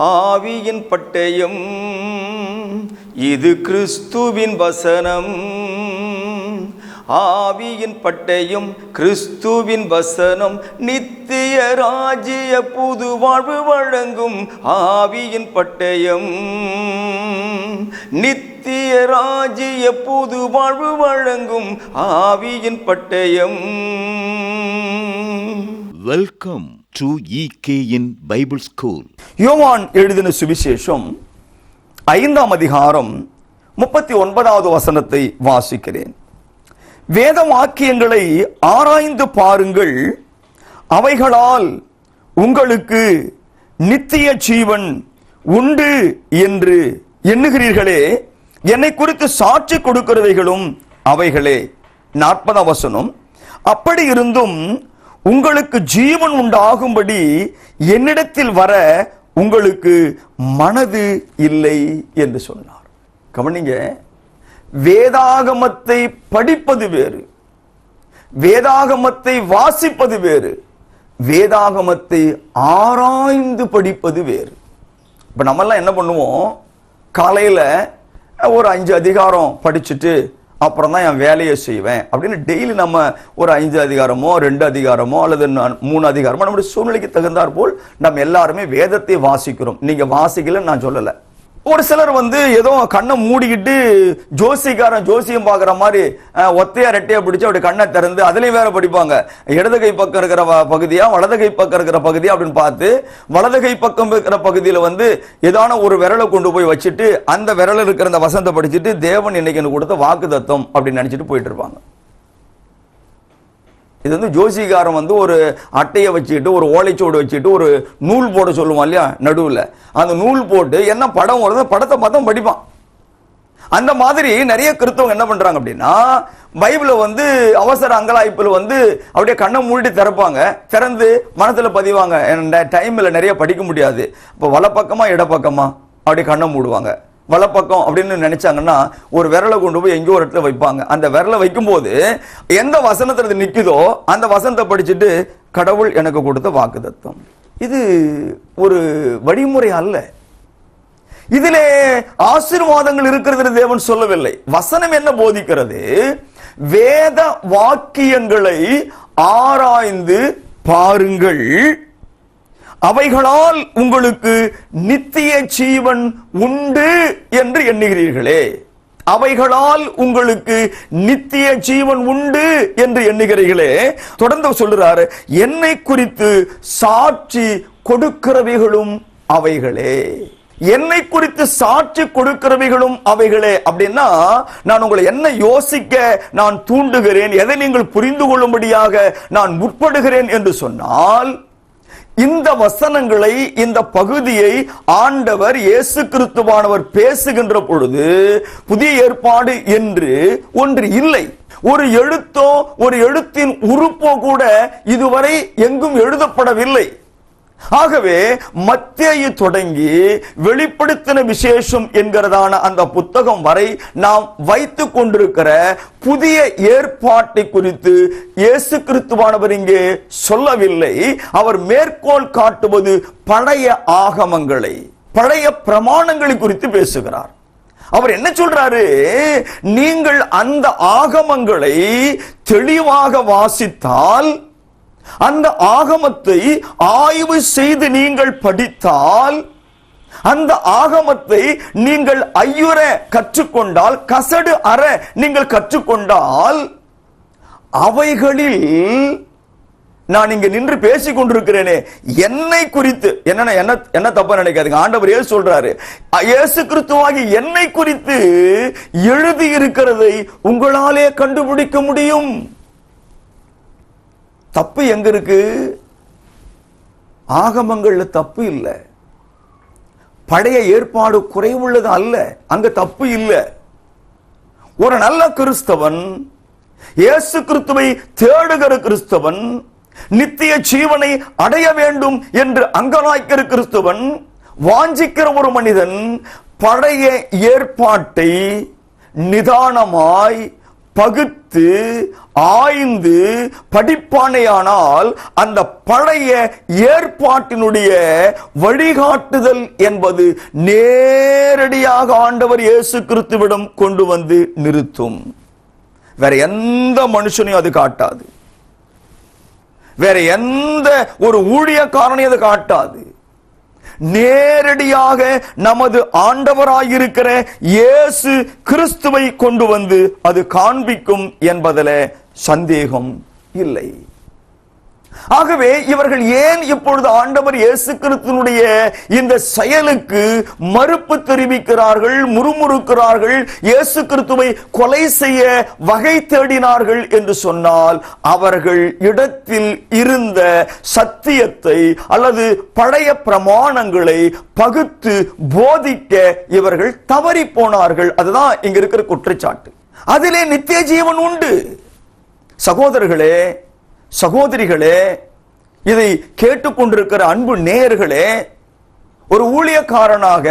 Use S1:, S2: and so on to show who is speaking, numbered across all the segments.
S1: ஆவியின் பட்டயம், இது கிறிஸ்துவின் வசனம். ஆவியின் பட்டயம், கிறிஸ்துவின் வசனம், நித்திய ராஜ்ய புது வாழ்வு வழங்கும். ஆவியின் பட்டயம், நித்திய ராஜ்ய புது வாழ்வு வழங்கும். ஆவியின் பட்டயம்.
S2: Welcome to EKN Bible school.
S1: யோவான் எழுதின சுவிசேஷம் 5ஆம் அதிகாரம் 39வது வசனத்தை வாசிக்கிறேன். வேத வாக்கியங்களை ஆராய்ந்து பாருங்கள், அவைகளால் உங்களுக்கு நித்திய ஜீவன் உண்டு என்று எண்ணுகிறீர்களே. என்னை குறித்து சாட்சி கொடுக்கிறவைகளும் அவைகளே. 40ஆம் வசனம், அப்படி இருந்தும் உங்களுக்கு ஜீவன் உண்டாகும்படி என்னிடத்தில் வர உங்களுக்கு மனது இல்லை என்று சொன்னார். கவனிங்க, வேதாகமத்தை படிப்பது வேறு, வேதாகமத்தை வாசிப்பது வேறு, வேதாகமத்தை ஆராய்ந்து படிப்பது வேறு. இப்ப நம்மெல்லாம் என்ன பண்ணுவோம், காலையில ஒரு 5 அதிகாரம் படிச்சுட்டு அப்புறம் தான் என் வேலையை செய்வேன் அப்படின்னு டெய்லி நம்ம ஒரு 5 அதிகாரமோ 2 அதிகாரமோ அல்லது 3 அதிகாரமோ நம்முடைய சூழ்நிலைக்கு தகுந்தாற் போல் நம்ம எல்லாருமே வேதத்தை வாசிக்கிறோம். நீங்க வாசிக்கலன்னு நான் சொல்லலை. ஒரு சிலர் ஏதோ கண்ணை மூடிக்கிட்டு ஜோசியம் பார்க்குற மாதிரி ஒத்தையா ரெட்டையா பிடிச்சி அப்படி கண்ணை திறந்து அதுலேயும் வேற படிப்பாங்க. இடது கை பக்கம் இருக்கிற பகுதியா வலது கை பக்கம் இருக்கிற பகுதியா அப்படின்னு பார்த்து வலது கை பக்கம் இருக்கிற பகுதியில் ஏதான ஒரு விரலை கொண்டு போய் வச்சுட்டு அந்த விரல இருக்கிற அந்த வசனத்தை படிச்சுட்டு தேவன் இன்னைக்கு எனக்கு கொடுத்த வாக்கு தத்துவம் அப்படின்னு நினைச்சிட்டு போயிட்டு இருப்பாங்க. இது ஜோசிகாரம் ஒரு அட்டையை வச்சுக்கிட்டு ஒரு ஓலைச்சோடு வச்சுட்டு ஒரு நூல் போட சொல்லுவான் இல்லையா, நடுவில் அந்த நூல் போட்டு என்ன படம் வருது படத்தை பார்த்தா படிப்பான். அந்த மாதிரி நிறைய கிறிஸ்தவங்க என்ன பண்றாங்க அப்படின்னா, பைபிளை அவசர அங்கலாய்ப்பில் அப்படியே கண்ணை மூடி திறப்பாங்க, திறந்து மனசுல பதிவாங்க. டைம்ல நிறைய படிக்க முடியாது, இப்போ வலப்பக்கமா இடப்பக்கமா அப்படியே கண்ணை மூடுவாங்க. வலப்பக்கம் அப்படின்னு நினைச்சாங்கன்னா ஒரு விரலை கொண்டு போய் எங்கேயோ ஒரு இடத்துல வைப்பாங்க. அந்த விரலை வைக்கும் போது எந்த வசனத்துல நிக்குதோ அந்த வசனத்தை படிச்சுட்டு கடவுள் எனக்கு கொடுத்த வாக்குத்தத்தம். இது ஒரு வழிமுறை அல்ல. இதிலே ஆசீர்வாதங்கள் இருக்கிறது தேவன் சொல்லவில்லை. வசனம் என்ன போதிக்கிறது? வேத வாக்கியங்களை ஆராய்ந்து பாருங்கள், அவைகளால் உங்களுக்கு நித்திய ஜீவன் உண்டு என்று எண்ணுகிறீர்களே. அவைகளால் உங்களுக்கு நித்திய ஜீவன் உண்டு என்று எண்ணுகிறீர்களே. தொடர்ந்து சொல்றாரு, என்னை குறித்து சாட்சி கொடுக்கிறவைகளும் அவைகளே. என்னை குறித்து சாட்சி கொடுக்கிறவைகளும் அவைகளே அப்படின்னா, நான் உங்களை என்ன யோசிக்க நான் தூண்டுகிறேன், எதை நீங்கள் புரிந்து கொள்ளும்படியாக நான் முற்படுகிறேன் என்று சொன்னால், இந்த வசனங்களை இந்த பகுதியை ஆண்டவர் இயேசு கிறிஸ்துவானவர் பேசுகின்ற பொழுது புதிய ஏற்பாடு என்று ஒன்று இல்லை. ஒரு எழுத்தோ ஒரு எழுத்தின் உறுப்போ கூட இதுவரை எங்கும் எழுதப்படவில்லை. ஆகவே மத்தேயு தொடங்கி வெளிப்படுத்தின விசேஷம் என்கிறதான அந்த புத்தகம் வரை நாம் வைத்துக் கொண்டிருக்கிற புதிய ஏற்பாட்டை குறித்து இயேசு கிறிஸ்துவானவர் இங்கே சொல்லவில்லை. அவர் மேற்கோள் காட்டுவது பழைய ஆகமங்களை, பழைய பிரமாணங்களை குறித்து பேசுகிறார். அவர் என்ன சொல்றாரு? நீங்கள் அந்த ஆகமங்களை தெளிவாக வாசித்தால், அந்த ஆகமத்தை ஆய்வு செய்து நீங்கள் படித்தால், அந்த ஆகமத்தை நீங்கள் ஐயுற கற்றுக்கொண்டால், கசடு அற நீங்கள் கற்றுக்கொண்டால், அவைகளில் நான் இங்க நின்று பேசிக் கொண்டிருக்கிறேனே என்னை குறித்து, என்ன தப்பா நினைக்காதீங்க, ஆண்டவர் ஏசு சொல்றாரு, இயேசு கிறிஸ்துவாகி என்னை குறித்து எழுதி இருக்கிறதை உங்களாலே கண்டுபிடிக்க முடியும். தப்பு எங்க இருக்கு? ஆகமங்கள்ல தப்பு இல்லை, பழைய ஏற்பாடு குறைவுள்ளது அல்ல, அங்க தப்பு இல்லை. ஒரு நல்ல கிறிஸ்தவன், இயேசு கிறிஸ்துவை தேடுகிற கிறிஸ்தவன், நித்திய ஜீவனை அடைய வேண்டும் என்று அங்கலாய்க்கிற கிறிஸ்தவன், வாஞ்சிக்கிற ஒரு மனிதன் பழைய ஏற்பாட்டை நிதானமாய் பகுத்து ஆய்ந்து படிப்பானேயானால் அந்த பழைய ஏற்பாட்டினுடைய வழிகாட்டுதல் என்பது நேரடியாக ஆண்டவர் இயேசு கிறிஸ்துவிடம் கொண்டு வந்து நிறுத்தும். வேற எந்த மனுஷனையும் அது காட்டாது. வேற எந்த ஒரு ஊழியக்காரனையும் அது காட்டாது. நேரடியாக நமது ஆண்டவராயிருக்கிற இயேசு கிறிஸ்துவை கொண்டு வந்து அது காண்பிக்கும் என்பதில் சந்தேகம் இல்லை. ஆகவே இவர்கள் ஏன் இப்பொழுது ஆண்டவர் இயேசு கிறிஸ்துவினுடைய இந்த செயலுக்கு மறுப்பு தெரிவிக்கிறார்கள், முறுமுறுக்கிறார்கள், இயேசு கிறிஸ்துவை கொலை செய்ய வகை தேடினார்கள் என்று சொன்னால், அவர்கள் இடத்தில் இருந்த சத்தியத்தை அல்லது பழைய பிரமாணங்களை பகுத்து போதிக்க இவர்கள் தவறி போனார்கள். அதுதான் இங்க இருக்கிற குற்றச்சாட்டு. அதிலே நித்திய ஜீவன் உண்டு. சகோதரர்களே, சகோதரிகளே, இதை கேட்டுக்கொண்டிருக்கிற அன்பு நேயர்களே, ஒரு ஊழியக்காரனாக,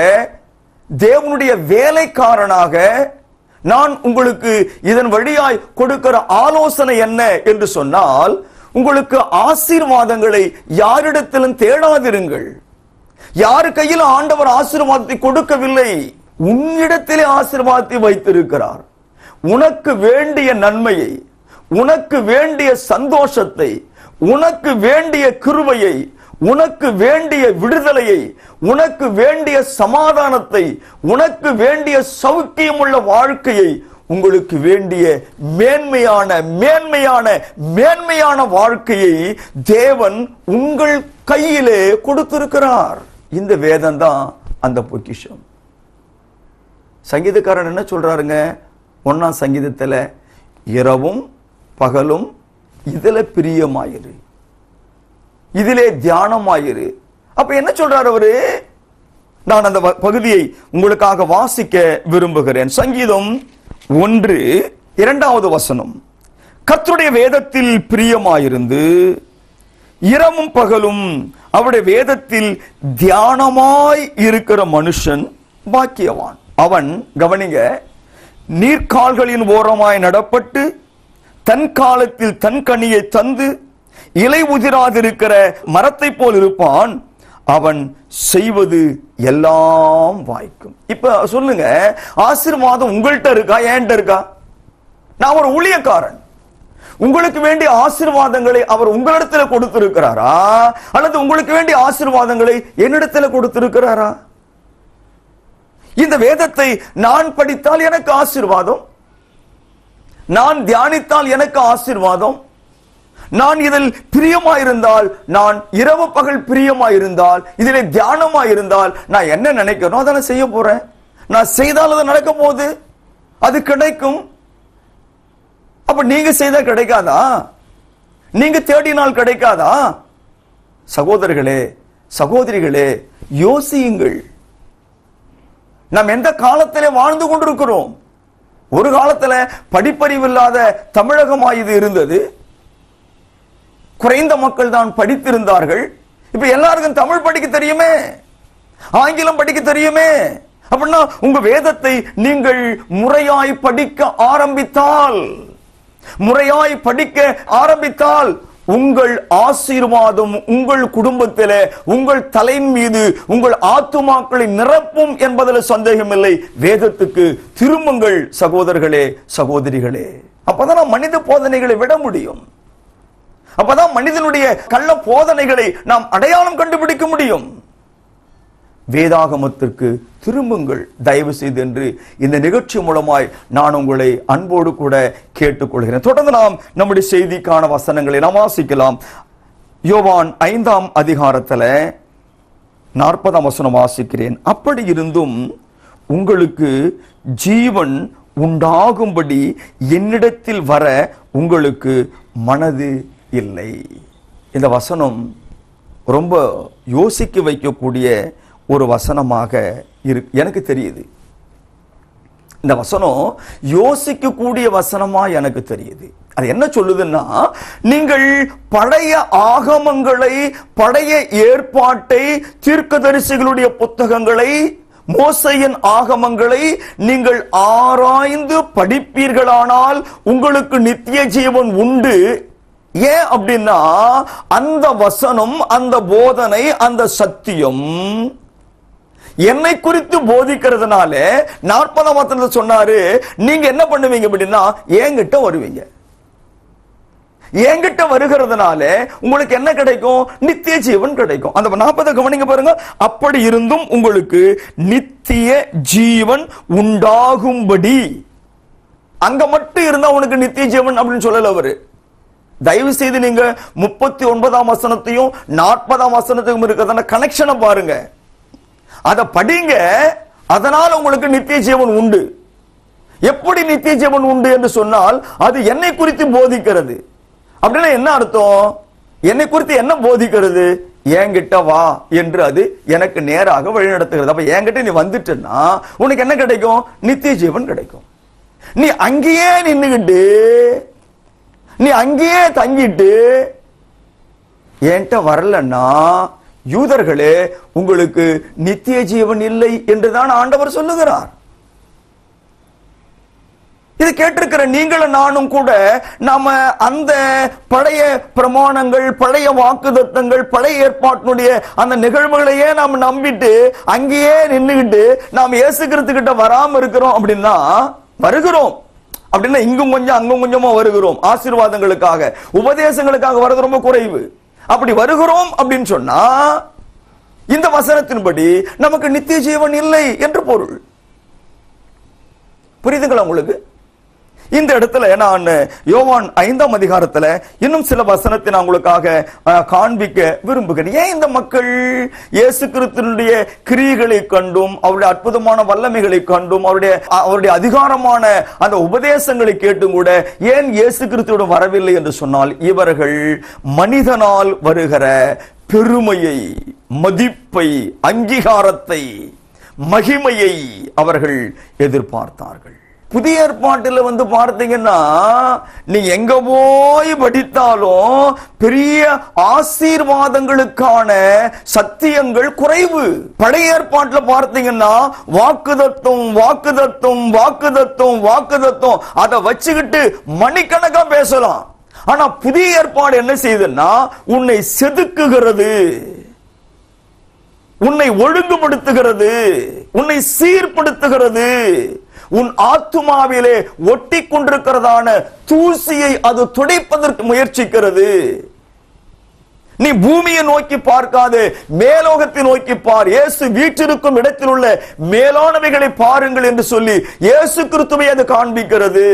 S1: தேவனுடைய வேலைக்காரனாக நான் உங்களுக்கு இதன் வழியாய் கொடுக்கிற ஆலோசனை என்ன என்று சொன்னால், உங்களுக்கு ஆசீர்வாதங்களை யாரிடத்திலும் தேடாதிருங்கள். யாரு கையில் ஆண்டவர் ஆசீர்வாதத்தை கொடுக்கவில்லை, உன்னிடத்திலே ஆசீர்வாதத்தை வைத்திருக்கிறார். உனக்கு வேண்டிய நன்மையை, உனக்கு வேண்டிய சந்தோஷத்தை, உனக்கு வேண்டிய கிருபையை, உனக்கு வேண்டிய விடுதலையை, உனக்கு வேண்டிய சமாதானத்தை, உனக்கு வேண்டிய சௌக்கியமுள்ள வாழ்க்கையை, உங்களுக்கு வேண்டிய மேன்மையான மேன்மையான மேன்மையான வாழ்க்கையை தேவன் உங்கள் கையிலே கொடுத்திருக்கிறார். இந்த வேதம் தான் அந்த பொக்கிஷம். சங்கீதக்காரன் என்ன சொல்றாருங்க? 1ஆம் சங்கீதத்தில், இரவும் பகலும் இதுல பிரியமாயிரு, இதிலே தியானமாயிரு. அப்ப என்ன சொல்றார் அவரு? நான் அந்த பகுதியை உங்களுக்காக வாசிக்க விரும்புகிறேன். சங்கீதம் 1:2 வசனம். கர்த்தருடைய வேதத்தில் பிரியமாயிருந்து இரவும் பகலும் அவருடைய வேதத்தில் தியானமாய் இருக்கிற மனுஷன் பாக்கியவான். அவன், கவனிங்க, நீர்க்கால்களின் ஓரமாய் நடப்பட்டு தன் காலத்தில் தன் கனியை தந்து இலை உதிராதிருக்கிற மரத்தை போல் இருப்பான். அவன் செய்வது எல்லாம் வாய்க்கும். இப்ப சொல்லுங்க, ஆசீர்வாதம் உங்கள்கிட்ட இருக்கா, என்கிட்ட இருக்கா? நான் ஒரு ஊழியக்காரன். உங்களுக்கு வேண்டிய ஆசீர்வாதங்களை அவர் உங்களிடத்தில் கொடுத்திருக்கிறாரா, அல்லது உங்களுக்கு வேண்டிய ஆசீர்வாதங்களை என்னிடத்தில் கொடுத்திருக்கிறாரா? இந்த வேதத்தை நான் படித்தால் எனக்கு ஆசீர்வாதம், நான் தியானித்தால் எனக்கு ஆசீர்வாதம், நான் இதில் பிரியமாயிருந்தால், நான் இரவு பகல் பிரியமாயிருந்தால், இதிலே தியானமாயிருந்தால், நான் என்ன நினைக்கிறேனோ அதை செய்ய போறேன். நான் செய்தால் அது நடக்க போகுது, அது கிடைக்கும். அப்ப நீங்க செய்தா கிடைக்காதா? நீங்க தேடினால் கிடைக்காதா? சகோதரர்களே, சகோதரிகளே, யோசியுங்கள். நாம் எந்த காலத்திலே வாழ்ந்து கொண்டிருக்கிறோம்? ஒரு காலத்துல படிப்பறிவில்லாத தமிழகமாய் இது இருந்தது. குறைந்த மக்கள் தான் படித்திருந்தார்கள். இப்ப எல்லாருக்கும் தமிழ் படிக்க தெரியுமே, ஆங்கிலம் படிக்க தெரியுமே. அப்படின்னா உங்க வேதத்தை நீங்கள் முறையாய் படிக்க ஆரம்பித்தால், முறையாய் படிக்க ஆரம்பித்தால் உங்கள் ஆசீர்வாதம் உங்கள் குடும்பத்திலே, உங்கள் தலையின் மீது உங்கள் ஆத்துமாக்களை நிரப்பும் என்பதில் சந்தேகமில்லை. வேதத்துக்கு திரும்புங்கள் சகோதரர்களே, சகோதரிகளே. அப்பதான் மனித போதனைகளை விட முடியும். அப்பதான் மனிதனுடைய கள்ள போதனைகளை நாம் அடையாளம் கண்டுபிடிக்க முடியும். வேதாகமத்திற்கு திரும்புங்கள் தயவு செய்து என்று இந்த நிகழ்ச்சி மூலமாய் நான் உங்களை அன்போடு கூட கேட்டுக்கொள்கிறேன். தொடர்ந்து நாம் நம்முடைய செய்திக்கான வசனங்களை நாம் வாசிக்கலாம். யோவான் 5ஆம் அதிகாரத்தில் 40ஆம் வசனம் வாசிக்கிறேன். அப்படி இருந்தும் உங்களுக்கு ஜீவன் உண்டாகும்படி என்னிடத்தில் வர உங்களுக்கு மனது இல்லை. இந்த வசனம் ரொம்ப யோசிக்க வைக்கக்கூடிய ஒரு வசனமாக எனக்கு தெரியுது. இந்த வசனம் யோசிக்கக்கூடிய வசனமா எனக்கு தெரியுது. அது என்ன சொல்லுதுன்னா, நீங்கள் பழைய ஆகமங்களை, பழைய ஏற்பாட்டை, தீர்க்கதரிசிகளுடைய புத்தகங்களை மோசேயின் ஆகமங்களை நீங்கள் ஆராய்ந்து படிப்பீர்களானால் உங்களுக்கு நித்திய ஜீவன் உண்டு. ஏன் அப்படின்னா அந்த வசனம், அந்த போதனை, அந்த சத்தியம் என்னை குறித்து போதிக்கிறதுனால 40ஆம் வசனத்துல சொன்னாரு, நீங்க என்ன பண்ணுவீங்க அப்படின்னா என்கிட்ட வருவீங்க. என்கிட்ட வருகிறதுனால உங்களுக்கு என்ன கிடைக்கும்? நித்திய ஜீவன் கிடைக்கும். அந்த 40 கவனிங்க பாருங்க. அப்படி இருந்தும் உங்களுக்கு நித்திய ஜீவன் உண்டாகும்படி. அங்க மட்டும் இருந்தா உனக்கு நித்திய ஜீவன் அப்படின்னு சொல்லல அவரு. தயவு செய்து நீங்க 39ஆம் வசனத்தையும் 40ஆம் வசனத்தையும் இருக்கிறதான கனெக்ஷனை பாருங்க, அதை படிங்க. அதனால உங்களுக்கு நித்திய ஜீவன் உண்டு. எப்படி நித்திய ஜீவன் உண்டு என்று சொன்னால் அது என்னை குறித்து போதிக்கிறது. அப்படின்னா என்ன அர்த்தம்? என்னை குறித்து என்ன போதிக்கிறது? என்கிட்ட வா என்று அது எனக்கு நேராக வழிநடத்துகிறது. அப்ப என்கிட்ட நீ வந்துட்டேன்னா உனக்கு என்ன கிடைக்கும்? நித்திய ஜீவன் கிடைக்கும். நீ அங்கேயே நின்னுகிட்டு, நீ அங்கேயே தங்கிட்டு என்கிட்ட வரலன்னா யூதர்களே உங்களுக்கு நித்திய ஜீவன் இல்லை என்றுதான் ஆண்டவர் சொல்லுகிறார். இது கேட்டிருக்கிற நீங்களும் நானும் கூட நாம அந்த பழைய பிரமாணங்கள், பழைய வாக்குத்தத்தங்கள், பழைய ஏற்பாட்டினுடைய அந்த நிகழ்வுகளையே நாம் நம்பிட்டு அங்கேயே நின்னுகிட்டு நாம் இயேசு கிறிஸ்துகிட்ட வராம இருக்கிறோம். அப்படின்னா வருகிறோம் அப்படின்னா இங்கும் கொஞ்சம் அங்கும் கொஞ்சமா வருகிறோம். ஆசீர்வாதங்களுக்காக, உபதேசங்களுக்காக வரது ரொம்ப குறைவு. அப்படி வருகிறோம் அப்படின்னு சொன்னா இந்த வசனத்தின்படி நமக்கு நித்திய ஜீவன் இல்லை என்று பொருள். புரியுதுங்களா உங்களுக்கு? இந்த இடத்துல நான் யோவான் 5ஆம் அதிகாரத்துல இன்னும் சில வசனத்தை நான் உங்களுக்காக காண்பிக்க விரும்புகிறேன். ஏன் இந்த மக்கள் இயேசு கிறிஸ்துவினுடைய கிரியைகளை கண்டும் அவருடைய அற்புதமான வல்லமைகளை கண்டும் அவருடைய அதிகாரமான அந்த உபதேசங்களை கேட்டும் கூட ஏன் இயேசு கிறிஸ்துவோடு வரவில்லை என்று சொன்னால், இவர்கள் மனிதனால் வருகிற பெருமையை, மதிப்பை, அங்கீகாரத்தை, மகிமையை அவர்கள் எதிர்பார்த்தார்கள். புதிய ஏற்பாட்டில் பார்த்தீங்கன்னா நீ எங்க போய் படித்தாலும் பெரிய ஆசீர்வாதங்களுக்கான சத்தியங்கள் குறைவு. பழைய ஏற்பாட்டில் பார்த்தீங்கன்னா வாக்குதத்தம், வாக்குதத்தம், வாக்குதத்தம், வாக்குதத்தம், அதை வச்சுக்கிட்டு மணிக்கணக்கா பேசலாம். ஆனா புதிய ஏற்பாடு என்ன செய்யுதுன்னா உன்னை செதுக்குகிறது, உன்னை ஒழுங்குபடுத்துகிறது, உன்னை சீர்படுத்துகிறது. உன் ஆத்துமாவிலே ஒட்டி கொண்டிருக்கிறதான தூசியை அது துடைப்பதற்கு முயற்சிக்கிறது. நீ பூமியை நோக்கி பார்க்காது, மேலோகத்தை நோக்கி பார். இயேசு வீற்றிருக்கும் இடத்தில் உள்ள மேலானவைகளை பாருங்கள் என்று சொல்லி இயேசு கிறிஸ்துவை அது காண்பிக்கிறது.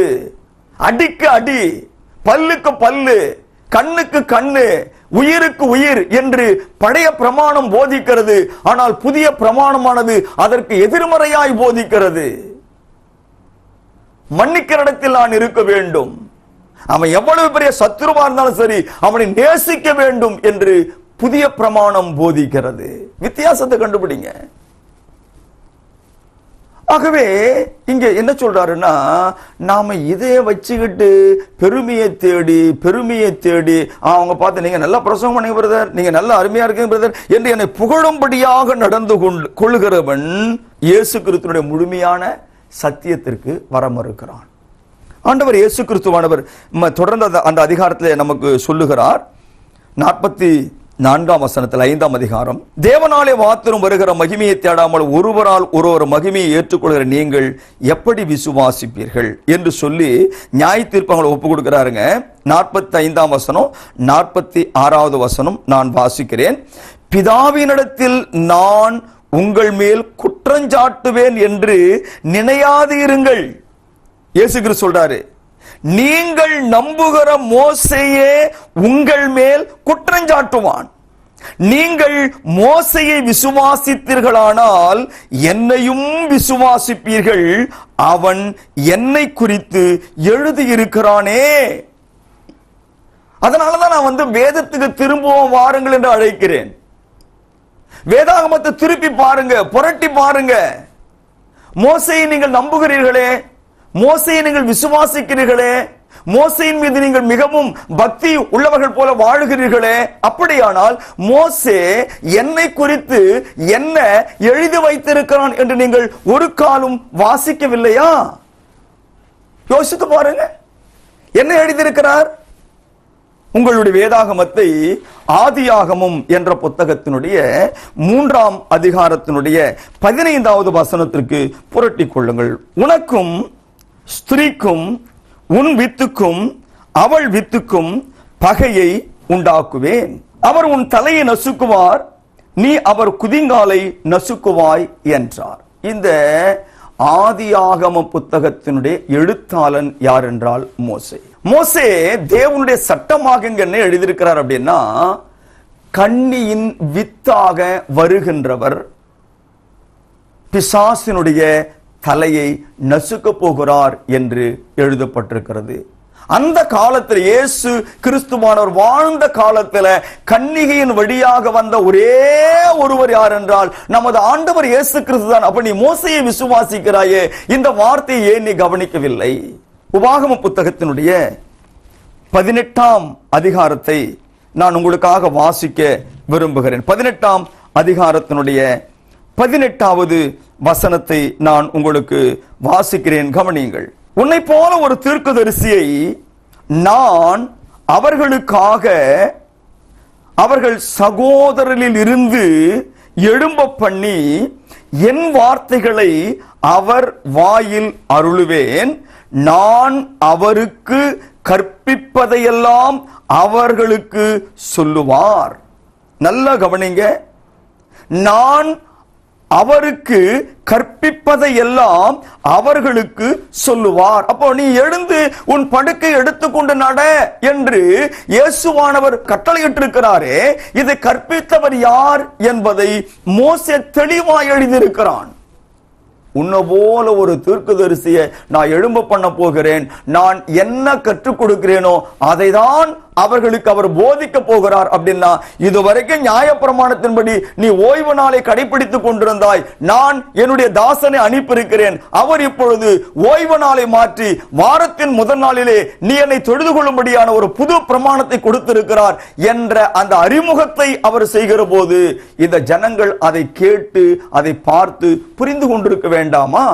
S1: அடிக்கு அடி, பல்லுக்கு பல்லு, கண்ணுக்கு கண்ணு, உயிருக்கு உயிர் என்று பழைய பிரமாணம் போதிக்கிறது. ஆனால் புதிய பிரமாணமானது அதற்கு எதிர்மறையாய் போதிக்கிறது. மன்னிக்கிற இடத்தில் நான் இருக்க வேண்டும், அவன் எவ்வளவு பெரிய சத்துருவா இருந்தாலும் சரி அவனை நேசிக்க வேண்டும் என்று புதிய பிரமாணம் போதிக்கிறது. வித்தியாசத்தை கண்டுபிடிங்க. ஆகவே இங்க என்ன சொல்றாருன்னா, நாம இதை வச்சுக்கிட்டு பெருமையை தேடி பெருமையை தேடி அவங்க பார்த்து நீங்க நல்லா பிரசவம் பண்ணீங்க பிரதர், நீங்க நல்லா அருமையா இருக்கீங்க பிரதர் என்று என்னை புகழும்படியாக நடந்து கொள்ளுகிறவன் இயேசு கிறிஸ்துவினுடைய முழுமையான சத்தியத்திற்கு வர மறுக்கிறான். ஆண்டவர் இயேசு கிறிஸ்துவானவர் தொடர்ந்து அந்த அதிகாரத்தில் நமக்கு சொல்லுகிறார். 44ஆம் வசனத்தில் 5ஆம் அதிகாரம், தேவனாலே மாத்திரம் வருகிற மகிமையை தேடாமல் ஒருவரால் ஒருவர் மகிமையை ஏற்றுக்கொள்கிற நீங்கள் எப்படி விசுவாசிப்பீர்கள் என்று சொல்லி நியாய தீர்ப்பங்களை ஒப்பு கொடுக்கிறாருங்க. 45ஆம் வசனம், 46வது வசனம் நான் வாசிக்கிறேன். பிதாவினிடத்தில் நான் உங்கள் மேல் குற்றஞ்சாட்டுவேன் என்று நினையாதீருங்கள். இயேசு கிறிஸ்து சொல்றாரு, நீங்கள் நம்புகிற மோசேயே உங்கள் மேல் குற்றஞ்சாட்டுவான். நீங்கள் மோசேயை விசுவாசித்தீர்களானால் என்னையும் விசுவாசிப்பீர்கள், அவன் என்னை குறித்து எழுதியிருக்கிறானே. அதனாலதான் நான் வேதத்துக்கு திரும்பவும் வாருங்கள் என்று அழைக்கிறேன். வேதாகமத்தை திருப்பி பாருங்க, புரட்டி பாருங்க. மோசேயை நீங்கள் நம்புகிறீர்களே, மோசேயை நீங்கள் விசுவாசிக்கிறீர்களே, மோசேயின் மீது நீங்கள் மிகவும் பக்தி உள்ளவர்கள் போல வாழுகிறீர்களே, அப்படியானால் மோசே என்னை குறித்து என்ன எழுதி வைத்திருக்கிறான் என்று நீங்கள் ஒரு காலம் வாசிக்கவில்லையா? யோசித்து பாருங்க, என்ன எழுதியிருக்கிறார்? உங்களுடைய வேதாகமத்தை ஆதியாகமம் என்ற புத்தகத்தினுடைய 3ஆம் அதிகாரத்தினுடைய 15வது வசனத்திற்கு புரட்டிக் கொள்ளுங்கள். உனக்கும் ஸ்திரீக்கும் உன் வித்துக்கும் அவள் வித்துக்கும் பகையை உண்டாக்குவேன். அவர் உன் தலையை நசுக்குவார், நீ அவர் குதிங்காலை நசுக்குவாய் என்றார். இந்த ஆதியாகம புத்தகத்தினுடைய எழுத்தாளன் யார் என்றால் மோசே. மோசே தேவனுடைய சட்டமாக என்ன எழுதியிருக்கிறார் அப்படின்னா, கன்னியின் வித்தாக வருகின்றவர் பிசாசினுடைய தலையை நசுக்க போகிறார் என்று எழுதப்பட்டிருக்கிறது. அந்த காலத்தில் இயேசு கிறிஸ்துவானவர் வாழ்ந்த காலத்தில் கன்னிகையின் வழியாக வந்த ஒரே ஒருவர் யார் என்றால் நமது ஆண்டவர் இயேசு கிறிஸ்து தான். அப்ப நீ மோசையை விசுவாசிக்கிறாயே, இந்த வார்த்தையை ஏன் நீ கவனிக்கவில்லை? உபாகம புத்தகத்தினுடைய 18ஆம் அதிகாரத்தை நான் உங்களுக்காக வாசிக்க விரும்புகிறேன். 18ஆம் அதிகாரத்தினுடைய 18வது வசனத்தை நான் உங்களுக்கு வாசிக்கிறேன், கவனியுங்கள். உன்னை போல ஒரு தீர்க்கதரிசியை நான் அவர்களுக்காக அவர்கள் சகோதரரில் இருந்து எழும்ப பண்ணி என் வார்த்தைகளை அவர் வாயில் அருளுவேன். நான் அவருக்கு கற்பிப்பதையெல்லாம் அவர்களுக்கு சொல்லுவார். நல்ல கவனிங்க, நான் அவருக்கு கற்பிப்பதை எல்லாம் அவர்களுக்கு சொல்லுவார். அப்போ நீ எழுந்து உன் படுக்கை எடுத்துக்கொண்டு நட என்று இயேசுவானவர் கட்டளையிட்டிருக்கிறாரே, இதை கற்பித்தவர் யார் என்பதை மோசே தெளிவாய் எழுதியிருக்கிறான். உன்னை போல ஒரு தீர்க்கதரிசியை நான் எழும்ப பண்ண போகிறேன். நான் என்ன கற்றுக் கொடுக்கிறேனோ அதை தான் அவர்களுக்கு அவர் போதிக்க போகிறார். அப்படின்னா இதுவரைக்கும் நியாயப்பிரமாணத்தின்படி நீ ஓய்வு நாளை கடைபிடித்துக் கொண்டிருந்தாய், நான் என்னுடைய தாசனை அனுப்பியிருக்கிறேன். அவர் இப்பொழுது ஓய்வு நாளை மாற்றி வாரத்தின் முதல் நாளிலே நீ என்னை தொழுது கொள்ளும்படியான ஒரு புது பிரமாணத்தை கொடுத்திருக்கிறார் என்ற அந்த அறிமுகத்தை அவர் செய்கிற போது இந்த ஜனங்கள் அதை கேட்டு அதை பார்த்து புரிந்து கொண்டிருக்க வேண்டாமா?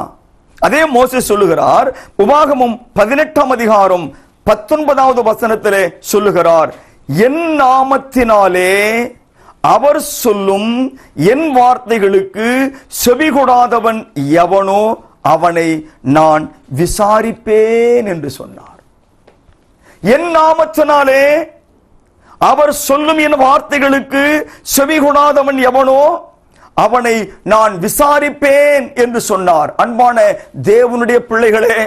S1: அதே மோசே சொல்லுகிறார், உபாகமம் 18ஆம் அதிகாரம் 19வது வசனத்திலே சொல்லுகிறார், என் நாமத்தினாலே அவர் சொல்லும் என் வார்த்தைகளுக்கு செவிகொடாதவன் எவனோ அவனை நான் விசாரிப்பேன் என்று சொன்னார். என் நாமத்தினாலே அவர் சொல்லும் என் வார்த்தைகளுக்கு செவிகொடாதவன் எவனோ அவனை நான் விசாரிப்பேன் என்று சொன்னார். அன்பான தேவனுடைய பிள்ளைகளே,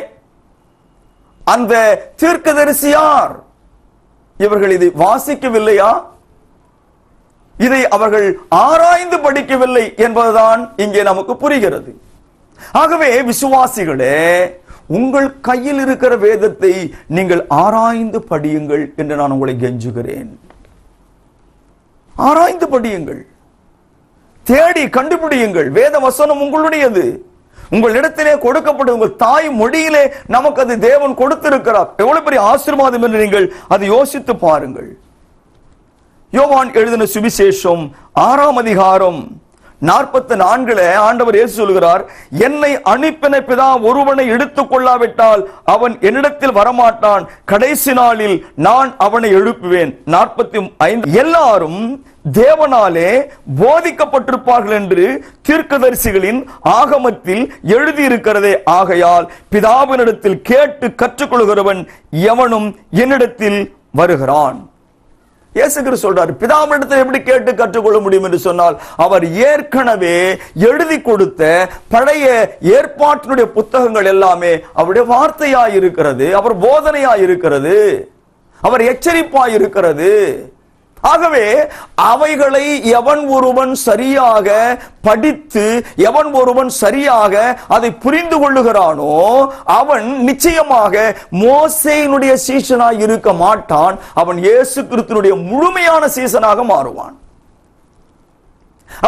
S1: அந்த தீர்க்கதரிசியார்? இவர்கள் இதை வாசிக்கவில்லையா? இதை அவர்கள் ஆராய்ந்து படிக்கவில்லை என்பதுதான் இங்கே நமக்கு புரிகிறது. ஆகவே விசுவாசிகளே, உங்கள் கையில் இருக்கிற வேதத்தை நீங்கள் ஆராய்ந்து படியுங்கள் என்று நான் உங்களை கெஞ்சுகிறேன். ஆராய்ந்து படியுங்கள், தேடி கண்டுபிடியுங்கள். வேத வசனம் உங்களுடையது, உங்களிடத்திலே கொடுக்கப்பட்ட உங்கள் தாய் மொழியிலே நமக்கு அது தேவன் கொடுத்திருக்கிறார். எவ்வளவு பெரிய ஆசீர்வாதம் என்று நீங்கள் அதை யோசித்து பாருங்கள். யோவான் எழுதின சுவிசேஷம் 6ஆம் அதிகாரம் 44 ஆண்டவர் இயேசு சொல்கிறார், என்னை அனுப்பின பிதா ஒருவனை எடுத்துக் கொள்ளாவிட்டால் அவன் என்னிடத்தில் வரமாட்டான், கடைசி நாளில் நான் அவனை எழுப்புவேன். 45 எல்லாரும் தேவனாலே போதிக்கப்பட்டிருப்பார்கள் என்று தீர்க்கதரிசிகளின் ஆகமத்தில் எழுதியிருக்கிறதே. ஆகையால் பிதாவினிடத்தில் கேட்டு கற்றுக்கொள்கிறவன் எவனும் என்னிடத்தில் வருகிறான். இயேசு கிறிஸ்து சொல்றார், பிதாவினிடத்தில் எப்படி கேட்டு கற்றுக்கொள்ள முடியும் என்று சொன்னால், அவர் ஏற்கனவே எழுதி கொடுத்த பழைய ஏற்பாட்டினுடைய புத்தகங்கள் எல்லாமே அவருடைய வார்த்தையாய் இருக்கிறது, அவர் போதனையாய் இருக்கிறது, அவர் எச்சரிப்பாய் இருக்கிறது. ஆகவே அவைகளை எவன் ஒருவன் சரியாக படித்து எவன் ஒருவன் சரியாக அதை புரிந்து கொள்ளுகிறானோ அவன் நிச்சயமாக மோசேயினுடைய சீசனாய் இருக்க மாட்டான், அவன் இயேசு கிறிஸ்துவினுடைய முழுமையான சீசனாக மாறுவான்.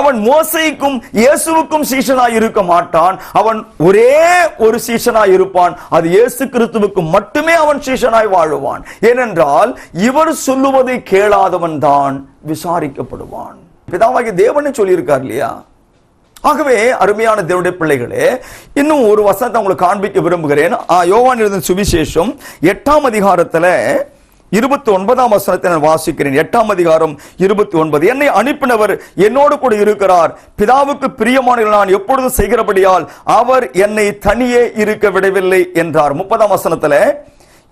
S1: அவன் மோசேக்கும் இயேசுவுக்கும் சீஷனாய் இருக்க மாட்டான். அவன் ஒரே ஒரு சீஷனாய் இருப்பான். அது இயேசு கிறிஸ்துவுக்கு மட்டுமே அவன் சீஷனாய் வாழுவான். ஏனென்றால் இவர் சொல்லுவதை கேளாதவன் தான் விசாரிக்கப்படுவான். பிதாவாகிய தேவனே சொல்லியிருக்கார் இல்லையா? ஆகவே அருமையான தேவனுடைய பிள்ளைகளே, இன்னும் ஒரு வசனத்தை உங்களுக்கு காண்பிக்க விரும்புகிறேன். யோவான் எழுதின சுவிசேஷம் 8ஆம் அதிகாரத்துல 29ஆம் வசனத்தை நான் வாசிக்கிறேன். 8ஆம் அதிகாரம் 29. என்னை அனுப்பினவர் என்னோடு கூட இருக்கிறார். பிதாவுக்கு பிரியமான நான் எப்பொழுதும் செய்கிறபடியால் அவர் என்னை தனியே இருக்க விடவில்லை என்றார். 30ஆம் வசனத்துல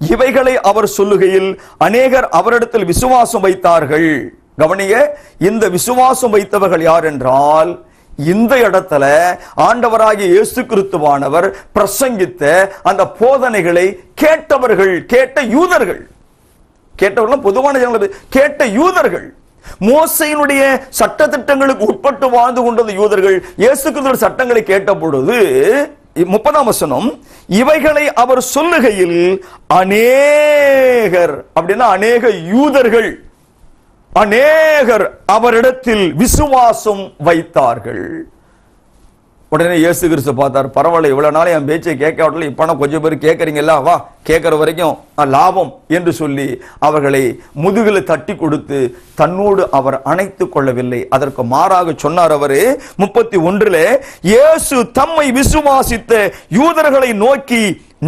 S1: இவைகளை அவர் சொல்லுகையில் அநேகர் அவரிடத்தில் விசுவாசம் வைத்தார்கள். கவனிங்க, இந்த விசுவாசம் வைத்தவர்கள் யார் என்றால், இந்த இடத்துல ஆண்டவராகிய இயேசு கிறிஸ்துவானவர் பிரசங்கித்த அந்த போதனைகளை கேட்டவர்கள், கேட்ட யூதர்கள். கேட்டவர்கள் பொதுவான ஜனங்கள், கேட்ட யூதர்கள். மோசையினுடைய சட்ட திட்டங்களுக்கு உட்பட்டு வாழ்ந்து கொண்டது யூதர்கள். இயேசு கிறிஸ்துவின் சட்டங்களை கேட்ட பொழுது 30ஆம் வசனம், இவைகளை அவர் சொல்லுகையில் அநேகர், அப்படின்னா அநேக யூதர்கள், அநேகர் அவரிடத்தில் விசுவாசம் வைத்தார்கள். உடனே இயேசு கிறிஸ்து பார்த்தார், பரவாயில்ல, இவ்வளவு நாள் என் பேச்சை கேட்கவில்லை, இப்ப கொஞ்சம் பேர் கேட்கறீங்களா, வா கேட்கிற வரைக்கும் லாபம் என்று சொல்லி அவர்களை முதுகில் தட்டி கொடுத்து தன்னோடு அவர் அணைத்துக் கொள்ளவில்லை. அதற்கு மாறாக சொன்னார் அவரு 31 இயேசு தம்மை விசுவாசித்த யூதர்களை நோக்கி,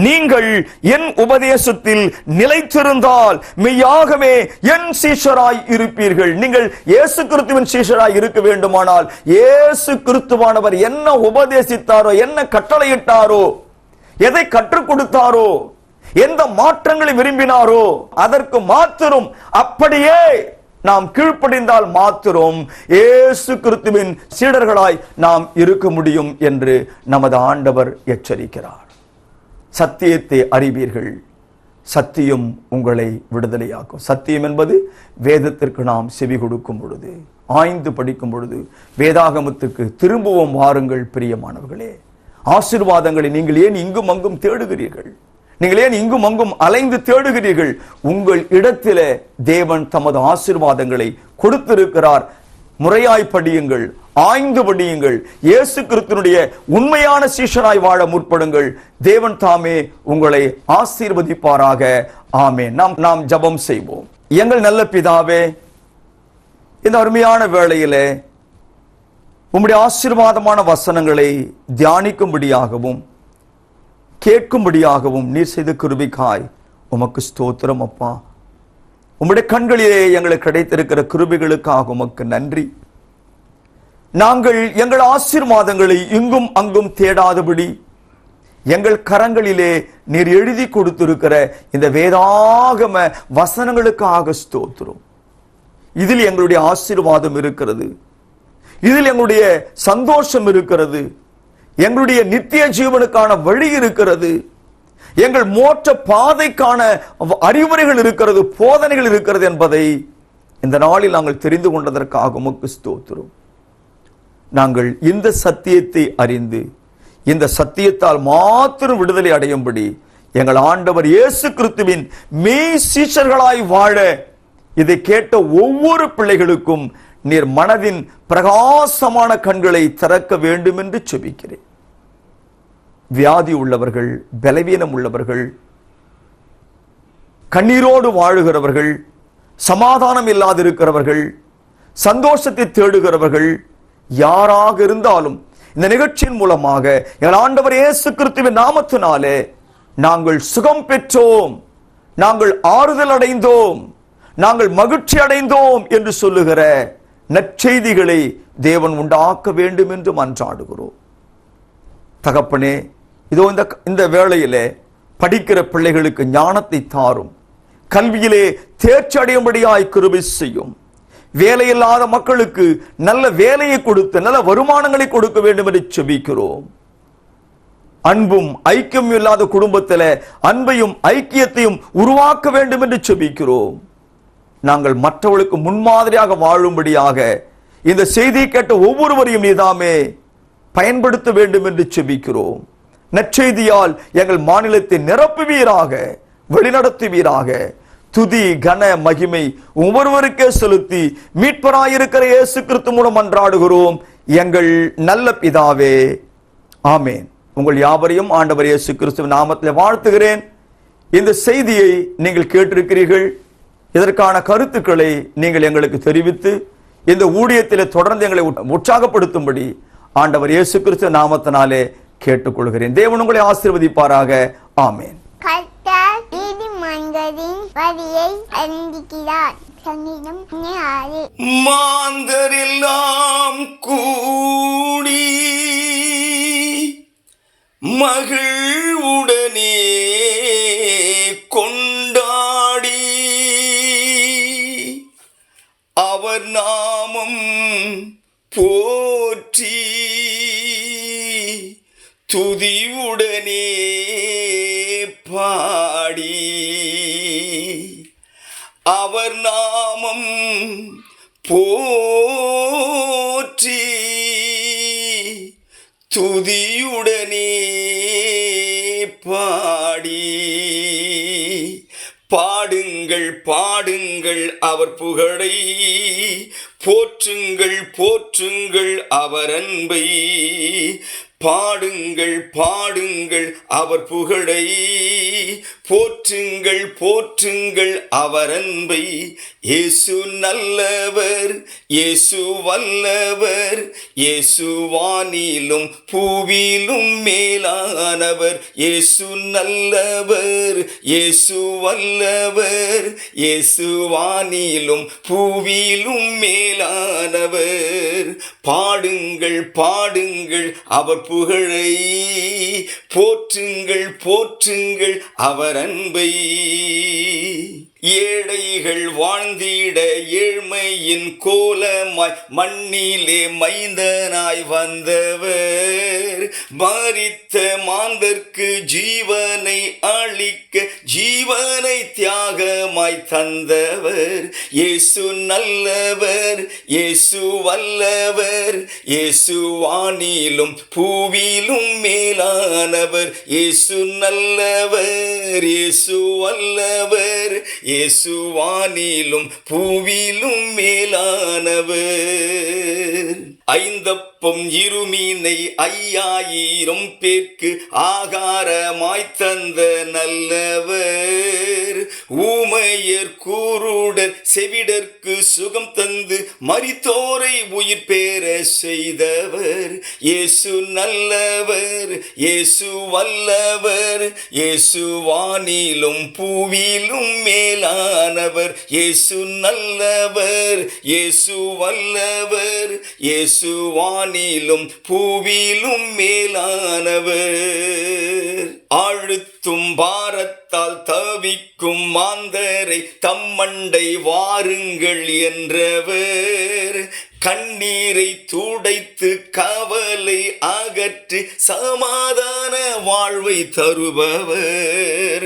S1: நீங்கள் என் உபதேசத்தில் நிலைத்திருந்தால் மெய்யாகவே என் சீஷராய் இருப்பீர்கள். நீங்கள் இயேசு கிறிஸ்துவின் சீஷராய் இருக்க வேண்டுமானால் இயேசு கிறிஸ்துவானவர் என்ன உபதேசித்தாரோ, என்ன கட்டளையிட்டாரோ, எதை கற்றுக் கொடுத்தாரோ, எந்த மாற்றங்களை விரும்பினாரோ அதற்கு மாத்திரம் அப்படியே நாம் கீழ்ப்படிந்தால் மாத்திரம் இயேசு கிறிஸ்துவின் சீடர்களாய் நாம் இருக்க முடியும் என்று நமது ஆண்டவர் எச்சரிக்கிறார். சத்தியத்தை அறிவீர்கள், சத்தியம் உங்களை விடுதலையாக்கும். சத்தியம் என்பது வேதத்திற்கு நாம் செவி கொடுக்கும் பொழுது, ஆய்ந்து படிக்கும் பொழுது, வேதாகமத்துக்கு திரும்பவும் வாருங்கள் பிரியமானவர்களே. ஆசீர்வாதங்களை நீங்கள் ஏன் இங்கும் அங்கும் தேடுகிறீர்கள்? நீங்கள் ஏன் இங்கும் அங்கும் அலைந்து தேடுகிறீர்கள்? உங்கள் இடத்திலே தேவன் தமது ஆசீர்வாதங்களை கொடுத்திருக்கிறார். முறையாய் படியுங்கள், ஆய்ந்து படியுங்கள், இயேசு கிறிஸ்துவினுடைய உண்மையான சீஷனாய் வாழ முற்படுங்கள். தேவன் தாமே உங்களை ஆசீர்வதிப்பாராக. ஆமென். நாம் ஜெபம் செய்வோம். எங்கள் நல்ல பிதாவே, இந்த அருமையான வேளையிலே உம்முடைய ஆசீர்வாதமான வசனங்களை தியானிக்கும்படியாகவும் கேட்கும்படியாகவும் நீர் செய்த கிருபைக்காய் உமக்கு ஸ்தோத்திரம் அப்பா. உம்முடைய கண்களிலே எங்களுக்கு கிடைத்திருக்கிற கிருபைகளுக்காக உமக்கு நன்றி. நாங்கள் எங்கள் ஆசீர்வாதங்களை இங்கும் அங்கும் தேடாதபடி எங்கள் கரங்களிலே நீர் எழுதி கொடுத்திருக்கிற இந்த வேதாகம வசனங்களுக்காக ஸ்தோத்திரம். இதில் எங்களுடைய ஆசீர்வாதம் இருக்கிறது, இதில் எங்களுடைய சந்தோஷம் இருக்கிறது, எங்களுடைய நித்திய ஜீவனுக்கான வழி இருக்கிறது, எங்கள் மோட்ச பாதைக்கான அறிவுரைகள் இருக்கிறது, போதனைகள் இருக்கிறது என்பதை இந்த நாளில் நாங்கள் தெரிந்து கொண்டதற்காக உமக்கு ஸ்தோத்திரம். நாங்கள் இந்த சத்தியத்தை அறிந்து இந்த சத்தியத்தால் மாத்திரம் விடுதலை அடையும்படி எங்கள் ஆண்டவர் இயேசு கிறிஸ்துவின் மெய் சீஷர்களாய் வாழ இதை கேட்ட ஒவ்வொரு பிள்ளைகளுக்கும் நீர் மனதின் பிரகாசமான கண்களை திறக்க வேண்டும் என்று செபிக்கிறேன். வியாதி உள்ளவர்கள், பலவீனம் உள்ளவர்கள், கண்ணீரோடு வாழுகிறவர்கள், சமாதானம் இல்லாதிருக்கிறவர்கள், சந்தோஷத்தை தேடுகிறவர்கள் யாராக இருந்தாலும் இந்த நிகழ்ச்சியின் மூலமாக எங்கள் ஆண்டவர் இயேசு கிறிஸ்துவின் நாமத்தினாலே நாங்கள் சுகம் பெற்றோம், நாங்கள் ஆறுதல் அடைந்தோம், நாங்கள் மகிழ்ச்சி அடைந்தோம் என்று சொல்லுகிற நற்செய்திகளை தேவன் உண்டாக்க வேண்டும் என்று மன்றாடுகிறோம். தகப்பனே, இதோ இந்த வேளையிலே படிக்கிற பிள்ளைகளுக்கு ஞானத்தை தாரும், கல்வியிலே தேர்ச்சி அடையும்படியாய் கிருபை செய்யும். வேலையில்லாத மக்களுக்கு நல்ல வேலையை கொடுத்து நல்ல வருமானங்களை கொடுக்க வேண்டும் என்று செபிக்கிறோம். அன்பும் ஐக்கியம் இல்லாத குடும்பத்தில் அன்பையும் ஐக்கியத்தையும் உருவாக்க வேண்டும் என்று செபிக்கிறோம். நாங்கள் மற்றவர்களுக்கு முன்மாதிரியாக வாழும்படியாக இந்த செய்தியை கேட்ட ஒவ்வொருவரையும் நீதாமே பயன்படுத்த வேண்டும் என்று செபிக்கிறோம். நற்செய்தியால் எங்கள் மாநிலத்தை நிரப்புவீராக, வழிநடத்துவீராக. துதி கன மகிமை ஒவ்வொருவருக்கே செலுத்தி மீட்பராயிருக்கிற இயேசு கிறிஸ்து மூலம் மன்றாடுகிறோம் எங்கள் நல்ல பிதாவே, ஆமேன். உங்கள் யாவரையும் ஆண்டவர் இயேசு கிறிஸ்துவின் நாமத்தில் வாழ்த்துகிறேன். இந்த செய்தியை நீங்கள் கேட்டிருக்கிறீர்கள். இதற்கான கருத்துக்களை நீங்கள் எங்களுக்கு தெரிவித்து இந்த ஊழியத்தில் தொடர்ந்து எங்களை உற்சாகப்படுத்தும்படி ஆண்டவர் இயேசு கிறிஸ்து நாமத்தினாலே கேட்டுக்கொள்கிறேன். தேவன் உங்களை ஆசீர்வதிப்பாராக. ஆமேன்.
S3: கர்த்தர் நீதிமான்களின் வழியை அறிந்திருக்கிறார். சங்கீதம் 6.
S1: மாந்தரெல்லாம் கூடி மகிழ்வுடனே கொண்டாடி அவர் நாமம் போற்றி துதியுடனே பாடி அவர் நாமம் போற்றி துதியுடனே பாடி பாடுங்கள் பாடுங்கள் அவர் புகழை, போற்றுங்கள் போற்றுங்கள் அவர் அன்பை. பாடுங்கள் பாடுங்கள் அவர் புகழை, போற்றுங்கள் போற்றுங்கள் அவர் அன்பை. இயேசு நல்லவர், இயேசு வல்லவர், இயேசு வானிலும் பூவிலும் மேலானவர். இயேசு நல்லவர், இயேசு வல்லவர், இயேசு வானிலும் பூவிலும் மேலானவர். பாடுங்கள் பாடுங்கள் அவர் புகழை, போற்றுங்கள் போற்றுங்கள் அவர் அன்பை. ஏழைகள் வாழ்ந்திட ஏழ்மையின் கோலமாய் மண்ணிலே மைந்தனாய் வந்தவர். மரித்த மாந்தர்க்கு ஜீவனை அளிக்க ஜீவனை தியாகமாய் தந்தவர். இயேசு நல்லவர், இயேசு வல்லவர், இயேசு வானிலும் பூவிலும் மேலானவர். இயேசு நல்லவர், இயேசு வல்லவர், இயேசு வானிலும் பூவிலும் மேலானவர். ஐந்தப்பம் இருமீனை 5000 பேர்க்கு ஆகாரமாய் தந்த நல்லவர். ஊமையர் கூருடர் செவிடர்க்கு சுகம் தந்து மரித்தோரை உயிர் பெற செய்தவர். இயேசு நல்லவர், இயேசு வல்லவர், இயேசு வானிலும் பூவிலும் மேலானவர். இயேசு நல்லவர், இயேசு வல்லவர், இயேசு வானிலும் பூவிலும் மேலானவர். ஆழுத்தும் பாரத்தால் தவிக்கும் மாந்தரை தம்மண்டை வாருங்கள் என்றவர். கண்ணீரை துடைத்து கவலை அகற்றி சமாதான வாழ்வை தருபவர்.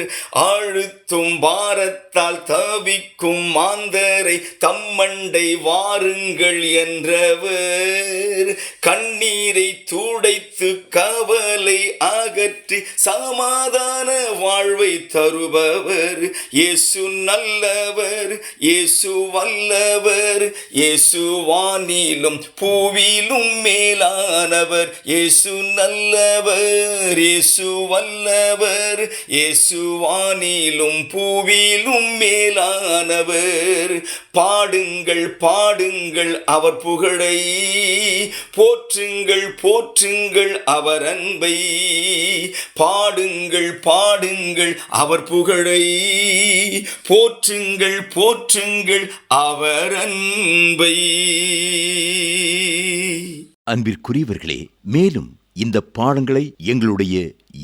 S1: ஆழுத்தும் பாரத்தால் தவிக்கும் மாந்தரை தம்மண்டை வாருங்கள் என்றவர். கண்ணீரை துடைத்து கவலை அகற்றி சமாதான வாழ்வை தருபவர். இயேசு நல்லவர், இயேசு வல்லவர், இயேசு வானிலும் பூவிலும் மேலானவர். இயேசு நல்லவர், இயேசு வல்லவர், இயேசு வானிலும் பூவிலும் மேலானவர். பாடுங்கள் பாடுங்கள் அவர் புகழை, போற்றுங்கள் போற்றுங்கள் அவர் அன்பை. பாடுங்கள் பாடுங்கள் அவர் புகழை, போற்றுங்கள் போற்றுங்கள் அவர் அன்பை.
S2: அன்பிற்குரியவர்களே, மேலும் இந்த பாடங்களை எங்களுடைய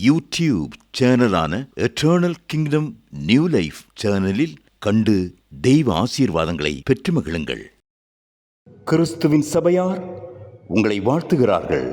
S2: யூடியூப் சேனலான எட்டர்னல் கிங்டம் நியூ லைஃப் சேனலில் கண்டு தெய்வ ஆசீர்வாதங்களை பெற்று மகிழுங்கள்.
S4: கிறிஸ்துவின் சபையார் உங்களை வாழ்த்துகிறார்கள்.